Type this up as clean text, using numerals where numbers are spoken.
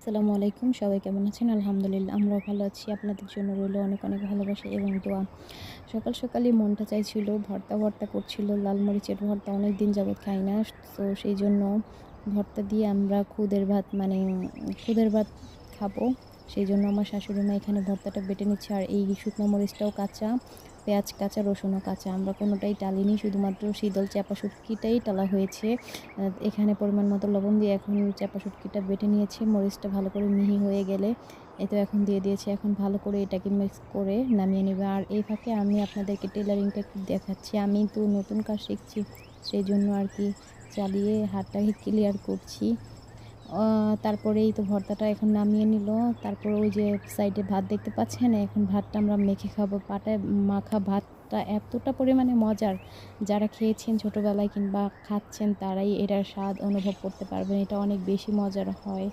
আসসালামু আলাইকুম। সবাই কেমন আছেন? আলহামদুলিল্লাহ আমরাও ভালো আছি। আপনাদের জন্য রইল অনেক, অনেক ভালোবাসা এবং দোয়া। সকাল, সকালই মনটা চাইছিল ভর্তা করছিল। লাল মরিচের ভর্তা অনেকদিন যাবৎ খাই না। সেইজন্য ভর্তা দিয়ে আমরা খুদের ভাত খাবো। সেইজন্য আমার শাশুড়ি মা এখানে ভর্তাটা বেটে নিচ্ছে। আর এই শুকনো মরিচটাও কাঁচা, পেঁয়াজ কাঁচা, রসুনও কাঁচা। আমরা কোনোটাই টালিনি, শুধুমাত্র শীতল চাপা শুটকিটাই টালা হয়েছে। এখানে পরিমাণ মতো লবণ দিয়ে এখন চাপা শুটকিটা বেটে নিয়েছি। মরিচটা ভালো করে মিহি হয়ে গেলে এই তো এখন দিয়ে দিয়েছি। এখন ভালো করে এটাকে মিক্স করে নামিয়ে নেবে। আর এই ফাঁকে আমি আপনাদেরকে টেলারিংটা একটু দেখাচ্ছি। আমি তো নতুন কাজ শিখছি, সেইজন্য আর কি চালিয়ে হাতটাকে ক্লিয়ার করছি। তারপরে এই তো ভর্তাটা এখন নামিয়ে নিল। তারপর ওই যে সাইডে ভাত দেখতে পাচ্ছেন, এখন ভাতটা আমরা মেখে খাবো। পাটায় মাখা ভাতটা এতটা পরিমাণে মজার, যারা খেয়েছেন ছোটোবেলায় কিংবা খাচ্ছেন তারাই এটার স্বাদ অনুভব করতে পারবেন। এটা অনেক বেশি মজার হয়।